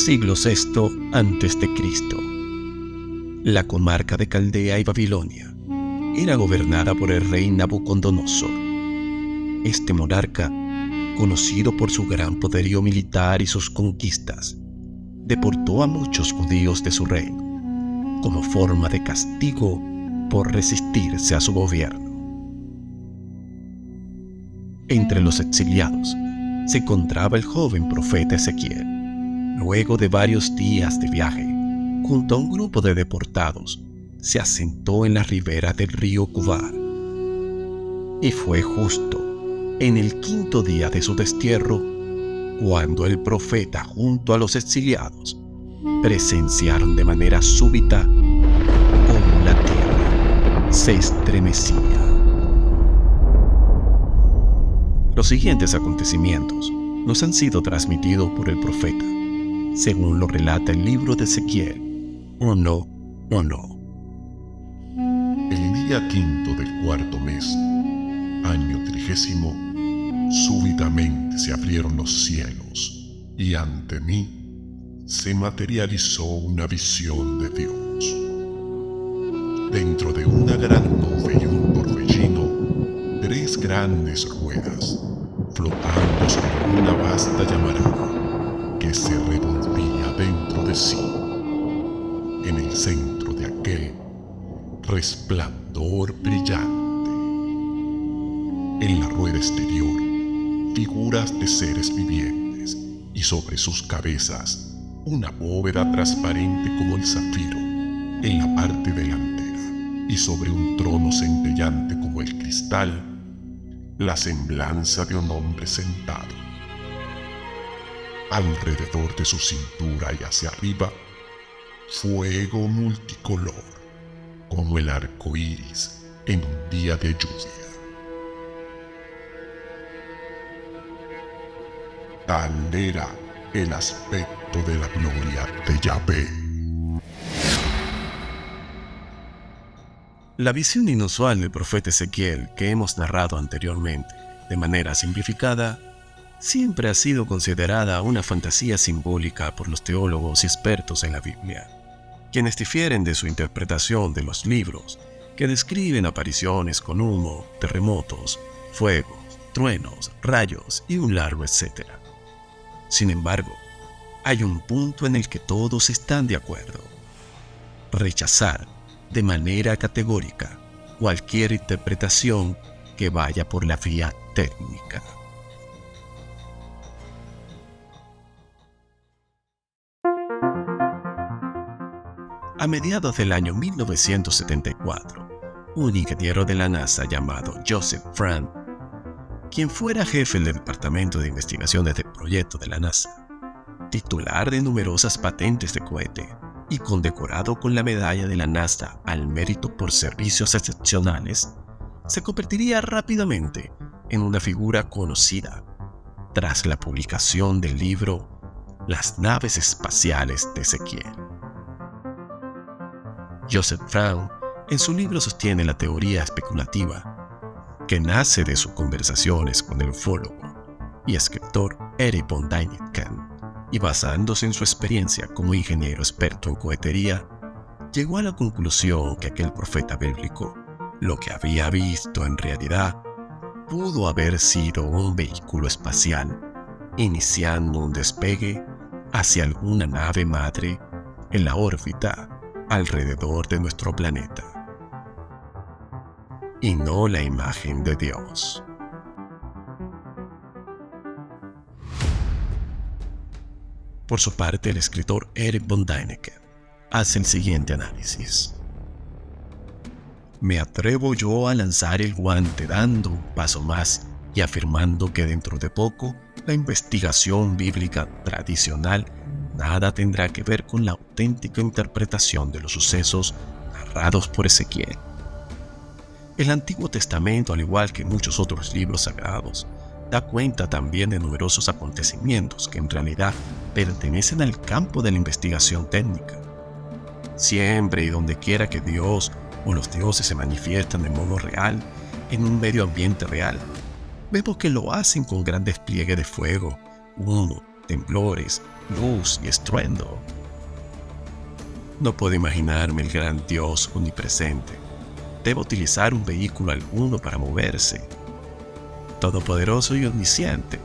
Siglo VI a.C. La comarca de Caldea y Babilonia era gobernada por el rey Nabucodonosor. Este monarca, conocido por su gran poderío militar y sus conquistas, deportó a muchos judíos de su reino, como forma de castigo por resistirse a su gobierno. Entre los exiliados se encontraba el joven profeta Ezequiel. Luego de varios días de viaje, junto a un grupo de deportados, se asentó en la ribera del río Kubar. Y fue justo en el 5.º día de su destierro cuando el profeta junto a los exiliados presenciaron de manera súbita cómo la tierra se estremecía. Los siguientes acontecimientos nos han sido transmitidos por el profeta, según lo relata el libro de Ezequiel, ¿o no? El día 5.º del 4.º mes, año 30, súbitamente se abrieron los cielos, y ante mí se materializó una visión de Dios. Dentro de una gran nube y un torbellino, 3 grandes ruedas, flotando sobre una vasta llamarada que se revolvía dentro de sí. En el centro de aquel resplandor brillante. En la rueda exterior, figuras de seres vivientes, y sobre sus cabezas una bóveda transparente como el zafiro en la parte delantera, y sobre un trono centellante como el cristal, la semblanza de un hombre sentado. Alrededor de su cintura y hacia arriba, fuego multicolor, como el arco iris en un día de lluvia. Tal era el aspecto de la gloria de Yahvé. La visión inusual del profeta Ezequiel que hemos narrado anteriormente, de manera simplificada, siempre ha sido considerada una fantasía simbólica por los teólogos y expertos en la Biblia, quienes difieren de su interpretación de los libros que describen apariciones con humo, terremotos, fuegos, truenos, rayos y un largo etcétera. Sin embargo, hay un punto en el que todos están de acuerdo: rechazar de manera categórica cualquier interpretación que vaya por la vía técnica. A mediados del año 1974, un ingeniero de la NASA llamado Joseph Frank, quien fuera jefe del Departamento de Investigaciones del proyecto de la NASA, titular de numerosas patentes de cohete y condecorado con la medalla de la NASA al mérito por servicios excepcionales, se convertiría rápidamente en una figura conocida tras la publicación del libro Las naves espaciales de Ezequiel. Joseph Frank en su libro sostiene la teoría especulativa que nace de sus conversaciones con el ufólogo y escritor Erich von Däniken, y basándose en su experiencia como ingeniero experto en cohetería, llegó a la conclusión que aquel profeta bíblico, lo que había visto en realidad, pudo haber sido un vehículo espacial iniciando un despegue hacia alguna nave madre en la órbita alrededor de nuestro planeta, y no la imagen de Dios. Por su parte, el escritor Erich von Däniken hace el siguiente análisis. Me atrevo yo a lanzar el guante dando un paso más y afirmando que dentro de poco la investigación bíblica tradicional nada tendrá que ver con la auténtica interpretación de los sucesos narrados por Ezequiel. El Antiguo Testamento, al igual que muchos otros libros sagrados, da cuenta también de numerosos acontecimientos que en realidad pertenecen al campo de la investigación técnica. Siempre y donde quiera que Dios o los dioses se manifiestan de modo real en un medio ambiente real, vemos que lo hacen con gran despliegue de fuego, humo, temblores, luz y estruendo. No puedo imaginarme el gran Dios omnipresente. Debe utilizar un vehículo alguno para moverse. Todopoderoso y omnisciente.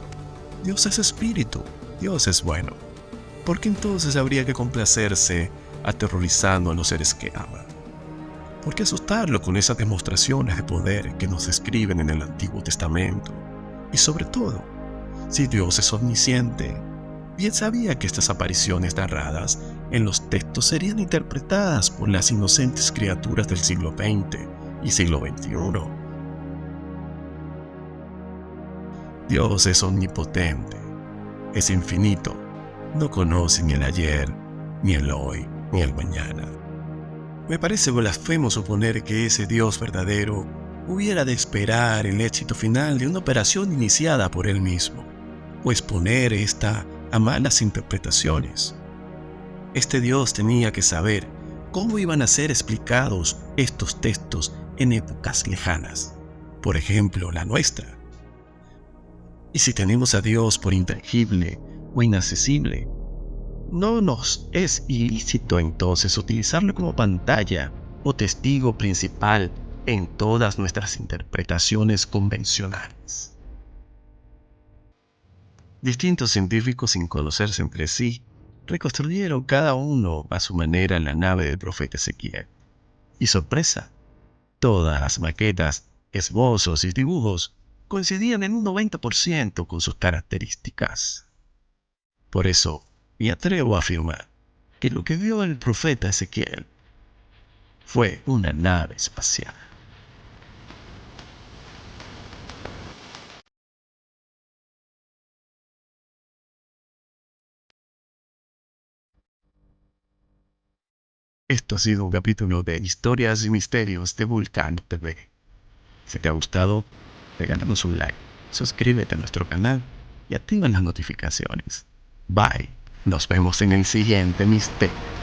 Dios es espíritu, Dios es bueno. ¿Por qué entonces habría que complacerse aterrorizando a los seres que ama? ¿Por qué asustarlo con esas demostraciones de poder que nos describen en el Antiguo Testamento? Y sobre todo, si Dios es omnisciente, bien sabía que estas apariciones narradas en los textos serían interpretadas por las inocentes criaturas del siglo XX y siglo XXI. Dios es omnipotente, es infinito, no conoce ni el ayer, ni el hoy, ni el mañana. Me parece blasfemo suponer que ese Dios verdadero hubiera de esperar el éxito final de una operación iniciada por él mismo, o exponer esta a malas interpretaciones. Este Dios tenía que saber cómo iban a ser explicados estos textos en épocas lejanas, por ejemplo, la nuestra. Y si tenemos a Dios por intangible o inaccesible, ¿no nos es ilícito entonces utilizarlo como pantalla o testigo principal en todas nuestras interpretaciones convencionales? Distintos científicos, sin conocerse entre sí, reconstruyeron cada uno a su manera la nave del profeta Ezequiel. Y sorpresa, todas las maquetas, esbozos y dibujos coincidían en un 90% con sus características. Por eso, me atrevo a afirmar que lo que vio el profeta Ezequiel fue una nave espacial. Esto ha sido un capítulo de Historias y Misterios de Vulcano TV. Si te ha gustado, regálanos un like, suscríbete a nuestro canal y activa las notificaciones. Bye. Nos vemos en el siguiente misterio.